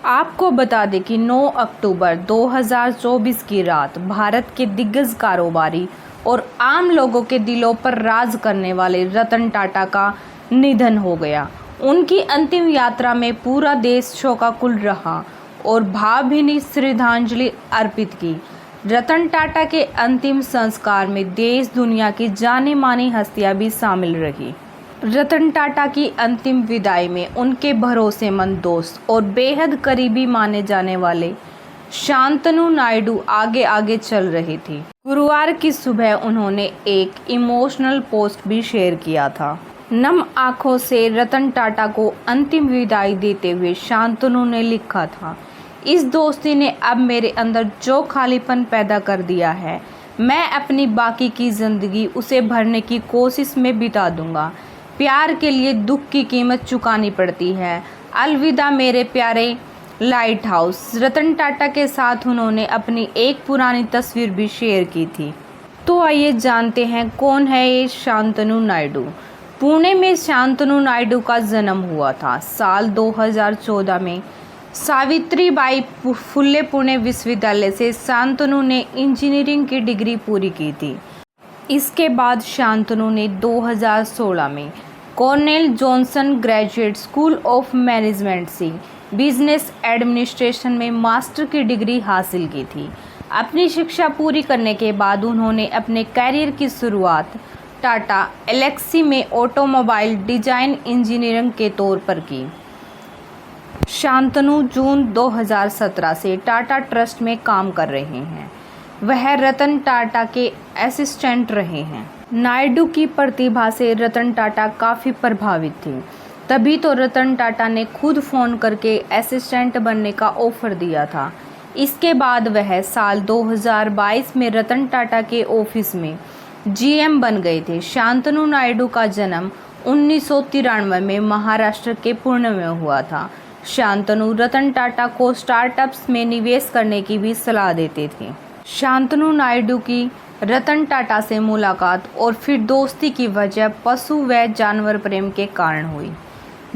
आपको बता दें कि 9 अक्टूबर 2024 की रात भारत के दिग्गज कारोबारी और आम लोगों के दिलों पर राज करने वाले रतन टाटा का निधन हो गया। उनकी अंतिम यात्रा में पूरा देश शोकाकुल रहा और भावभीनी श्रद्धांजलि अर्पित की। रतन टाटा के अंतिम संस्कार में देश दुनिया की जानी मानी हस्तियां भी शामिल रही। रतन टाटा की अंतिम विदाई में उनके भरोसेमंद दोस्त और बेहद करीबी माने जाने वाले शांतनु नायडू आगे आगे चल रही थी। गुरुवार की सुबह उन्होंने एक इमोशनल पोस्ट भी शेयर किया था। नम आंखों से रतन टाटा को अंतिम विदाई देते हुए शांतनु ने लिखा था, इस दोस्ती ने अब मेरे अंदर जो खालीपन पैदा कर दिया है, मैं अपनी बाकी की ज़िंदगी उसे भरने की कोशिश में बिता दूंगा। प्यार के लिए दुख की कीमत चुकानी पड़ती है। अलविदा मेरे प्यारे लाइट हाउस। रतन टाटा के साथ उन्होंने अपनी एक पुरानी तस्वीर भी शेयर की थी। तो आइए जानते हैं कौन है ये शांतनु नायडू। पुणे में शांतनु नायडू का जन्म हुआ था। साल 2014 में सावित्रीबाई फुले पुणे विश्वविद्यालय से शांतनु ने इंजीनियरिंग की डिग्री पूरी की थी। इसके बाद शांतनु ने 2016 में Cornell Johnson graduate school of management से बिजनेस एडमिनिस्ट्रेशन में मास्टर की डिग्री हासिल की थी। अपनी शिक्षा पूरी करने के बाद उन्होंने अपने कैरियर की शुरुआत टाटा एलेक्सी में ऑटोमोबाइल डिजाइन इंजीनियरिंग के तौर पर की। शांतनु जून 2017 से टाटा ट्रस्ट में काम कर रहे हैं। वह रतन टाटा के असिस्टेंट रहे हैं। नायडू की प्रतिभा से रतन टाटा काफ़ी प्रभावित थे। तभी तो रतन टाटा ने खुद फ़ोन करके असिस्टेंट बनने का ऑफ़र दिया था। इसके बाद वह साल 2022 में रतन टाटा के ऑफिस में जीएम बन गए थे। शांतनु नायडू का जन्म 1993 में महाराष्ट्र के पुणे में हुआ था। शांतनु रतन टाटा को स्टार्टअप्स में निवेश करने की भी सलाह देते थे। शांतनु नायडू की रतन टाटा से मुलाकात और फिर दोस्ती की वजह पशु व जानवर प्रेम के कारण हुई।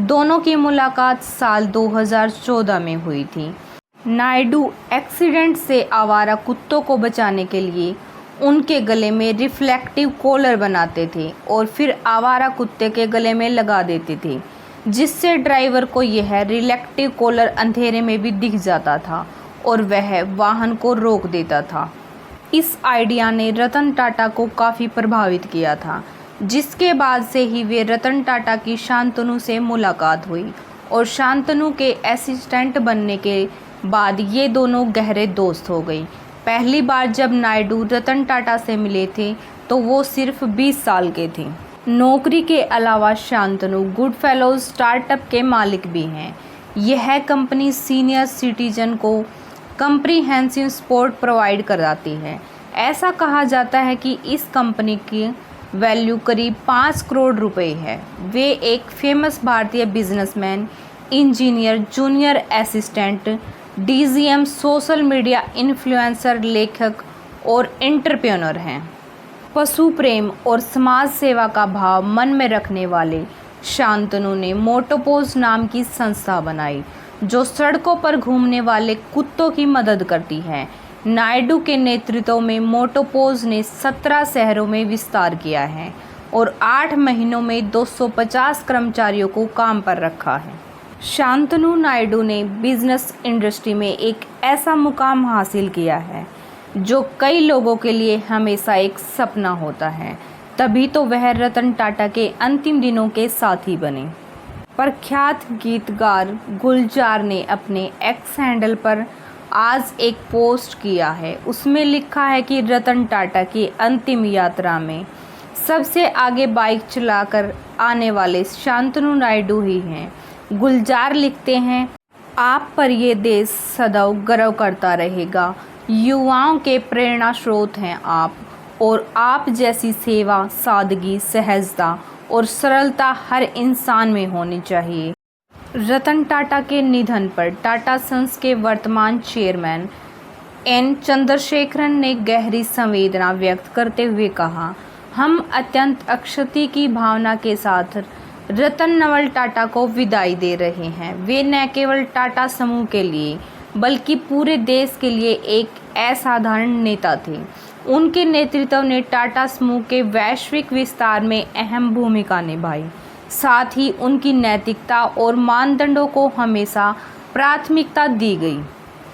दोनों की मुलाकात साल 2014 में हुई थी। नायडू एक्सीडेंट से आवारा कुत्तों को बचाने के लिए उनके गले में रिफ्लेक्टिव कॉलर बनाते थे और फिर आवारा कुत्ते के गले में लगा देते थे, जिससे ड्राइवर को यह रिफ्लेक्टिव कॉलर अंधेरे में भी दिख जाता था और वह वाहन को रोक देता था। इस आइडिया ने रतन टाटा को काफ़ी प्रभावित किया था, जिसके बाद से ही वे रतन टाटा की शांतनु से मुलाकात हुई और शांतनु के असिस्टेंट बनने के बाद ये दोनों गहरे दोस्त हो गई। पहली बार जब नायडू रतन टाटा से मिले थे तो वो सिर्फ 20 साल के थे। नौकरी के अलावा शांतनु गुड फेलोज स्टार्टअप के मालिक भी हैं। यह कंपनी सीनियर सिटीजन को कम्प्रीहेंसिव सपोर्ट प्रोवाइड कराती है। ऐसा कहा जाता है कि इस कंपनी की वैल्यू करीब 5 करोड़ रुपए है। वे एक फेमस भारतीय businessman, engineer, junior assistant, DGM, social media influencer, लेखक और एंटरप्रेन्योर हैं। पशु प्रेम और समाज सेवा का भाव मन में रखने वाले शांतनु ने मोटोपोज नाम की संस्था बनाई, जो सड़कों पर घूमने वाले कुत्तों की मदद करती है। नायडू के नेतृत्व में मोटोपोज ने 17 शहरों में विस्तार किया है और 8 महीनों में 250 कर्मचारियों को काम पर रखा है। शांतनु नायडू ने बिजनेस इंडस्ट्री में एक ऐसा मुकाम हासिल किया है जो कई लोगों के लिए हमेशा एक सपना होता है। तभी तो वह रतन टाटा के अंतिम दिनों के साथी बने। प्रख्यात गीतकार गुलजार ने अपने एक्स हैंडल पर आज एक पोस्ट किया है। उसमें लिखा है कि रतन टाटा की अंतिम यात्रा में सबसे आगे बाइक चलाकर आने वाले शांतनु नायडू ही हैं। गुलजार लिखते हैं, आप पर ये देश सदैव गर्व करता रहेगा। युवाओं के प्रेरणा स्रोत हैं आप, और आप जैसी सेवा, सादगी, सहजता और सरलता हर इंसान में होनी चाहिए। रतन टाटा के निधन पर टाटा सन्स के वर्तमान चेयरमैन एन चंद्रशेखरन ने गहरी संवेदना व्यक्त करते हुए कहा, हम अत्यंत अक्षति की भावना के साथ रतन नवल टाटा को विदाई दे रहे हैं। वे न केवल टाटा समूह के लिए बल्कि पूरे देश के लिए एक असाधारण नेता थे। उनके नेतृत्व ने टाटा समूह के वैश्विक विस्तार में अहम भूमिका निभाई। साथ ही उनकी नैतिकता और मानदंडों को हमेशा प्राथमिकता दी गई।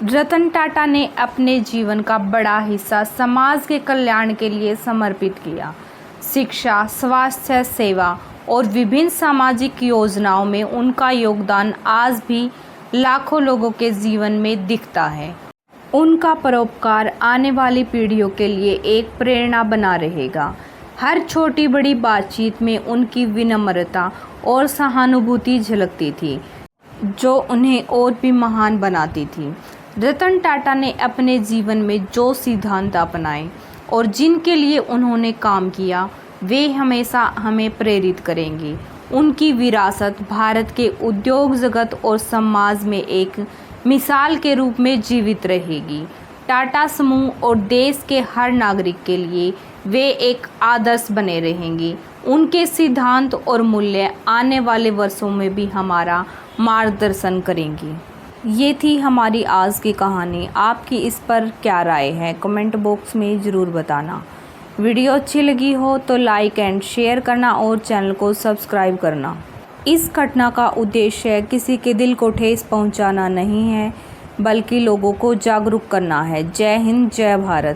रतन टाटा ने अपने जीवन का बड़ा हिस्सा समाज के कल्याण के लिए समर्पित किया। शिक्षा, स्वास्थ्य सेवा और विभिन्न सामाजिक योजनाओं में उनका योगदान आज भी लाखों लोगों के जीवन में दिखता है। उनका परोपकार आने वाली पीढ़ियों के लिए एक प्रेरणा बना रहेगा। हर छोटी बड़ी बातचीत में उनकी विनम्रता और सहानुभूति झलकती थी, जो उन्हें और भी महान बनाती थी। रतन टाटा ने अपने जीवन में जो सिद्धांत अपनाए और जिनके लिए उन्होंने काम किया, वे हमेशा हमें प्रेरित करेंगे। उनकी विरासत भारत के उद्योग जगत और समाज में एक मिसाल के रूप में जीवित रहेगी। टाटा समूह और देश के हर नागरिक के लिए वे एक आदर्श बने रहेंगे। उनके सिद्धांत और मूल्य आने वाले वर्षों में भी हमारा मार्गदर्शन करेंगे। ये थी हमारी आज की कहानी। आपकी इस पर क्या राय है, कमेंट बॉक्स में ज़रूर बताना। वीडियो अच्छी लगी हो तो लाइक एंड शेयर करना और चैनल को सब्सक्राइब करना। इस घटना का उद्देश्य किसी के दिल को ठेस पहुंचाना नहीं है, बल्कि लोगों को जागरूक करना है। जय हिंद, जय भारत।